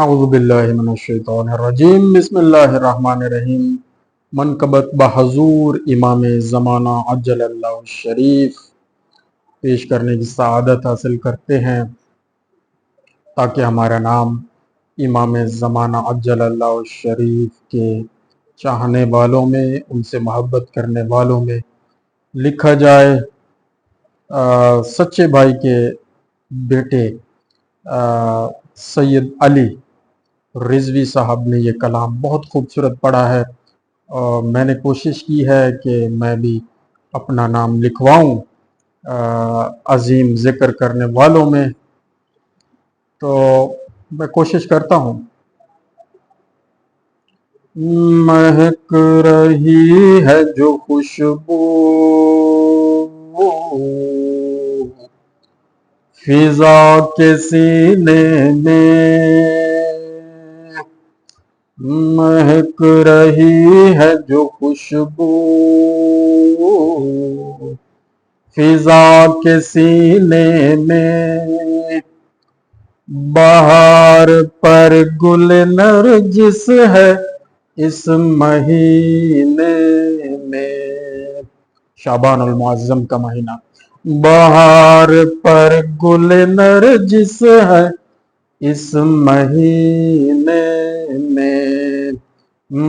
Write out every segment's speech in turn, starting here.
اعوذ باللہ من الشیطان الرجیم بسم اللہ الرحمن الرحیم منقبت بحضور امام زمانہ عجل اللہ الشریف پیش کرنے کی سعادت حاصل کرتے ہیں تاکہ ہمارا نام امام زمانہ عجل اللہ الشریف کے چاہنے والوں میں، ان سے محبت کرنے والوں میں لکھا جائے۔ سچے بھائی کے بیٹے سید علی رضوی صاحب نے یہ کلام بہت خوبصورت پڑھا ہے، اور میں نے کوشش کی ہے کہ میں بھی اپنا نام لکھواؤں عظیم ذکر کرنے والوں میں، تو میں کوشش کرتا ہوں۔ مہک رہی ہے جو خوشبو فضا کے سینے میں، مہک رہی ہے جو خوشبو فضا کے سینے میں، بہار پر گل نرجس ہے اس مہینے میں، شعبان المعظم کا مہینہ، بہار پر گل نرجس ہے اس مہینے میں،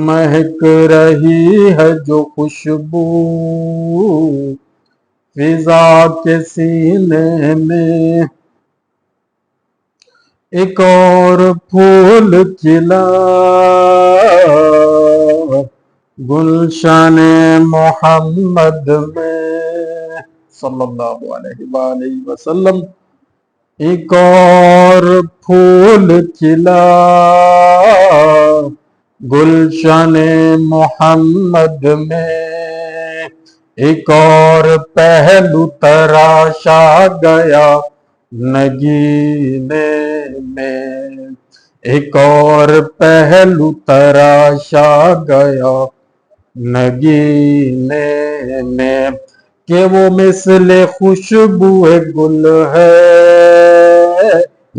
مہک رہی ہے جو خوشبو فضا کے سینے میں، ایک اور پھول کھلا گلشن محمد میں صلی اللہ علیہ وآلہ وسلم، ایک اور پھول کھلا گلشن محمد میں، ایک اور پہلو تراشا گیا نگینے میں، ایک اور پہلو تراشا گیا نگینے میں، کہ وہ مثل خوشبو گل ہے،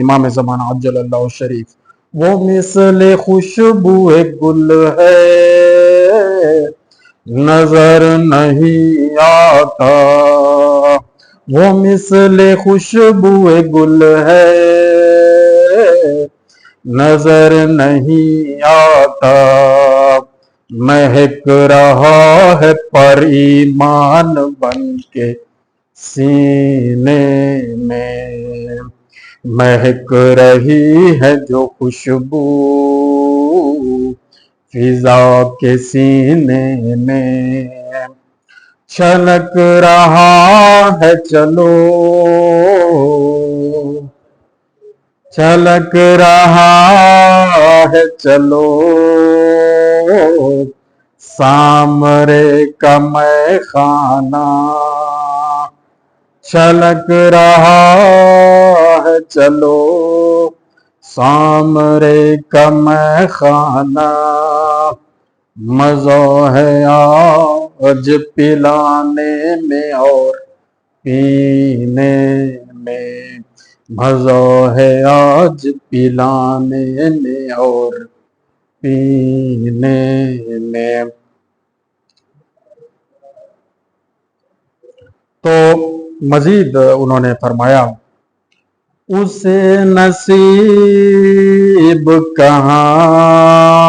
امام زمانہ عجل اللہ الشریف، وہ مثل خوشبو گل ہے نظر نہیں آتا، وہ مثل خوشبو گل ہے نظر نہیں آتا، مہک رہا ہے پر ایمان بن کے سینے میں، مہک رہی ہے جو خوشبو فضا کے سینے میں، چھلک رہا ہے چلو چھلک رہا ہے چلو سامرے کا میں خانہ، چھلک رہا ہے چلو سامرے کا میں خانہ، مزہ ہے آج پلانے میں اور پینے میں، مزہ ہے آج پلانے میں اور پینے میں۔ تو مزید انہوں نے فرمایا، اسے نصیب کہاں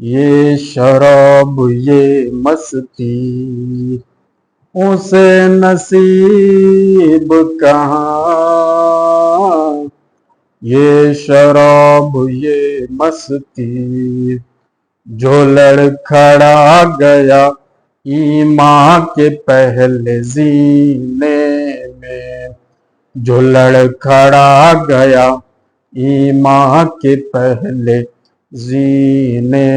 یہ شراب یہ مستی، اسے نصیب کہاں یہ شراب یہ مستی، جو لڑکھڑا گیا ایمان کے پہلے زینے میں، جو لڑکھڑا گیا ایمان کے پہلے زینے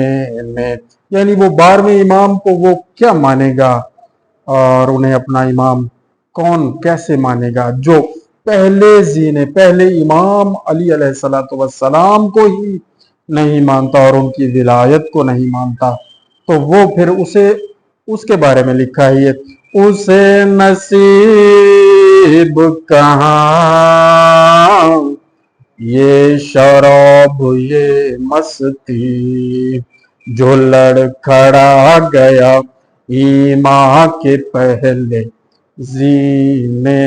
میں، یعنی وہ 12ویں امام کو وہ کیا مانے گا، اور انہیں اپنا امام کون کیسے مانے گا جو پہلے زینے پہلے امام علی علیہ السلام کو ہی نہیں مانتا اور ان کی ولایت کو نہیں مانتا، تو وہ پھر اسے اس کے بارے میں لکھا ہے، اسے نصیب کہاں یہ شراب یہ مستی جو لڑکھڑا گیا ایمان کے پہلے زینے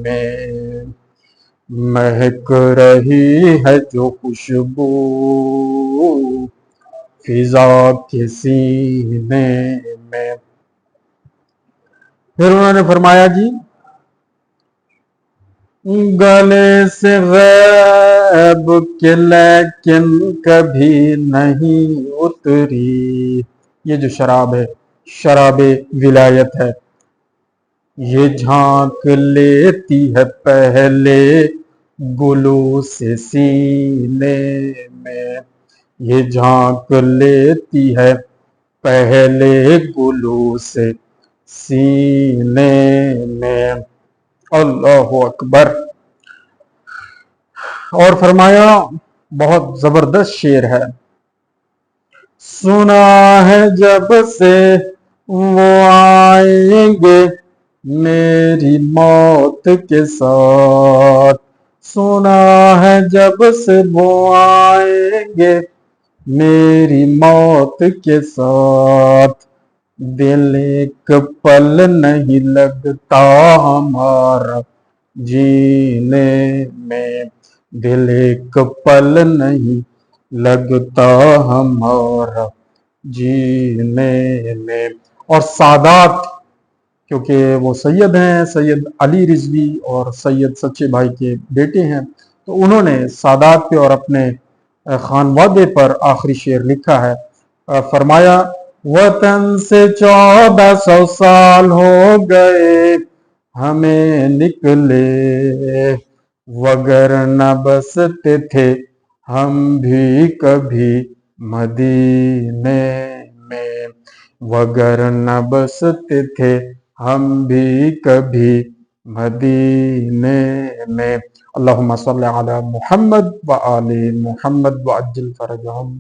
میں، مہک رہی ہے جو خوشبو فضا کے سینے میں۔ پھر انہوں نے فرمایا جی گلے سے غیب کے لیکن کبھی نہیں اتری، یہ جو شراب ہے شراب ولایت ہے، یہ جھانک لیتی ہے پہلے گلو سے سینے میں، یہ جھانک لیتی ہے پہلے گلو سے سینے میں۔ اللہ اکبر۔ اور فرمایا بہت زبردست شعر ہے، سنا ہے جب سے وہ آئیں گے میری موت کے ساتھ، سنا ہے جب سے وہ آئیں گے میری موت کے ساتھ، دل ایک پل نہیں لگتا ہمارا جینے میں، دل ایک پل نہیں لگتا ہمارا جینے میں۔ اور سادات، کیونکہ وہ سید ہیں، سید علی رضوی اور سید سچے بھائی کے بیٹے ہیں، تو انہوں نے سادات پہ اور اپنے خانوادے پر آخری شعر لکھا ہے۔ فرمایا وطن سے 1400 سال ہو گئے ہمیں نکلے، وگرنہ بستے تھے ہم بھی کبھی مدینے میں، وگرنہ بستے تھے ہم بھی کبھی مدینے میں۔ اللہم صلی علی محمد و آل محمد وعجل فرجہم۔